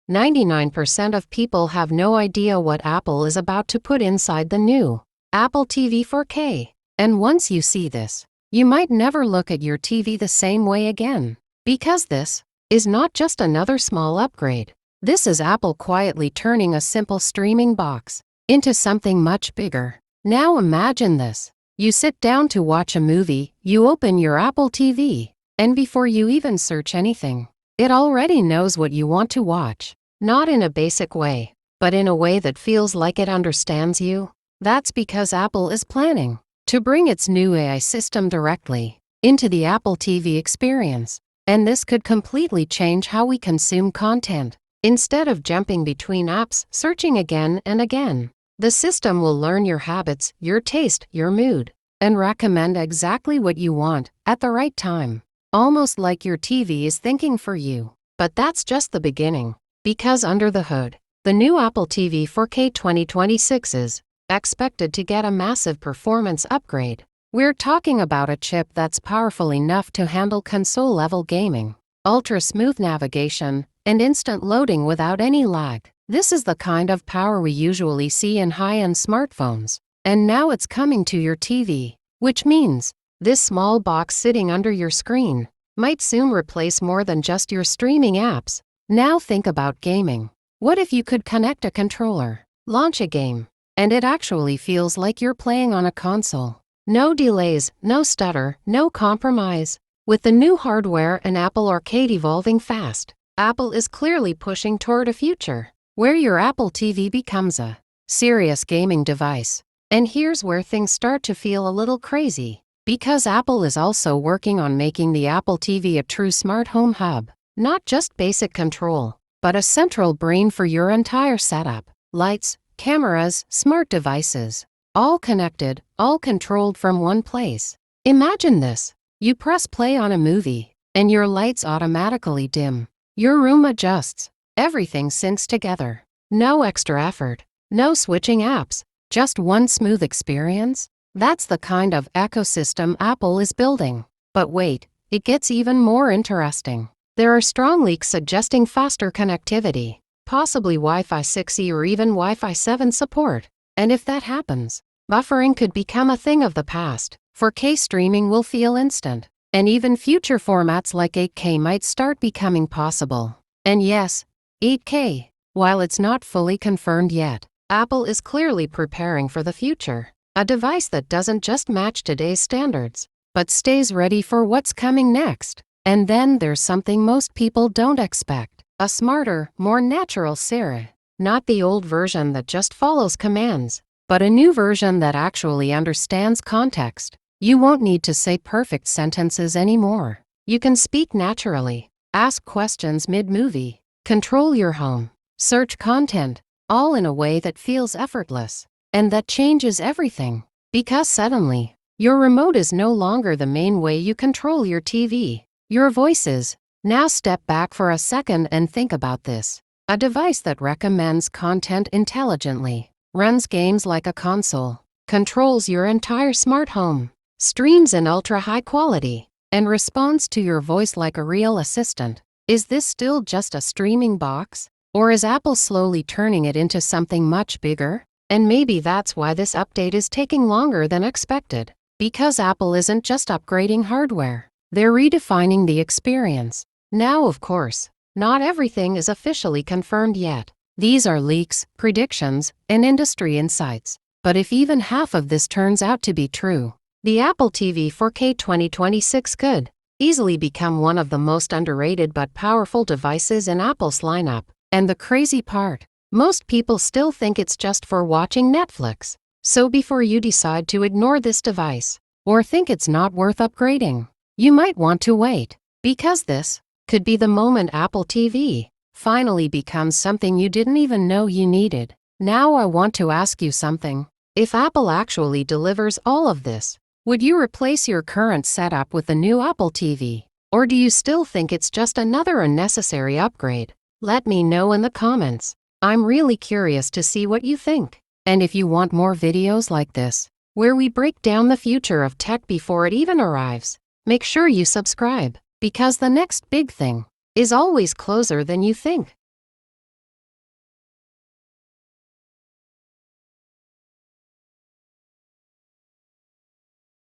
99% of people have no idea what Apple is about to put inside the new Apple TV 4K. And once you see this, you might never look at your TV the same way again. Because this is not just another small upgrade. This is Apple quietly turning a simple streaming box into something much bigger. Now imagine this. You sit down to watch a movie, you open your Apple TV, and before you even search anything, it already knows what you want to watch. Not in a basic way, but in a way that feels like it understands you. That's because Apple is planning to bring its new AI system directly into the Apple TV experience. And this could completely change how we consume content. Instead of jumping between apps, searching again and again, the system will learn your habits, your taste, your mood, and recommend exactly what you want at the right time. Almost like your TV is thinking for you. But that's just the beginning. Because under the hood, the new Apple TV 4K 2026 is expected to get a massive performance upgrade. We're talking about a chip that's powerful enough to handle console-level gaming, ultra-smooth navigation, and instant loading without any lag. This is the kind of power we usually see in high-end smartphones. And now it's coming to your TV, which means this small box sitting under your screen might soon replace more than just your streaming apps. Now think about gaming. What if you could connect a controller, launch a game, and it actually feels like you're playing on a console? No delays, no stutter, no compromise. With the new hardware and Apple Arcade evolving fast, Apple is clearly pushing toward a future where your Apple TV becomes a serious gaming device. And here's where things start to feel a little crazy, because Apple is also working on making the Apple TV a true smart home hub. Not just basic control, but a central brain for your entire setup. Lights, cameras, smart devices, all connected, all controlled from one place. Imagine this. You press play on a movie, and your lights automatically dim. Your room adjusts. Everything syncs together. No extra effort. No switching apps. Just one smooth experience. That's the kind of ecosystem Apple is building. But wait, it gets even more interesting. There are strong leaks suggesting faster connectivity, possibly Wi-Fi 6E or even Wi-Fi 7 support. And if that happens, buffering could become a thing of the past. 4K streaming will feel instant, and even future formats like 8K might start becoming possible. And yes, 8K, while it's not fully confirmed yet, Apple is clearly preparing for the future. A device that doesn't just match today's standards, but stays ready for what's coming next. And then there's something most people don't expect. A smarter, more natural Siri. Not the old version that just follows commands, but a new version that actually understands context. You won't need to say perfect sentences anymore. You can speak naturally, ask questions mid-movie, control your home, search content, all in a way that feels effortless. And that changes everything. Because suddenly, your remote is no longer the main way you control your TV. Your voice is. Now step back for a second and think about this. A device that recommends content intelligently, runs games like a console, controls your entire smart home, streams in ultra-high quality, and responds to your voice like a real assistant. Is this still just a streaming box? Or is Apple slowly turning it into something much bigger? And maybe that's why this update is taking longer than expected. Because Apple isn't just upgrading hardware. They're redefining the experience. Now, of course, not everything is officially confirmed yet. These are leaks, predictions, and industry insights. But if even half of this turns out to be true, the Apple TV 4K 2026 could easily become one of the most underrated but powerful devices in Apple's lineup. And the crazy part, most people still think it's just for watching Netflix. So before you decide to ignore this device, or think it's not worth upgrading, you might want to wait. Because this could be the moment Apple TV finally becomes something you didn't even know you needed. Now I want to ask you something. If Apple actually delivers all of this, would you replace your current setup with the new Apple TV? Or do you still think it's just another unnecessary upgrade? Let me know in the comments. I'm really curious to see what you think. And if you want more videos like this, where we break down the future of tech before it even arrives, make sure you subscribe, because the next big thing is always closer than you think.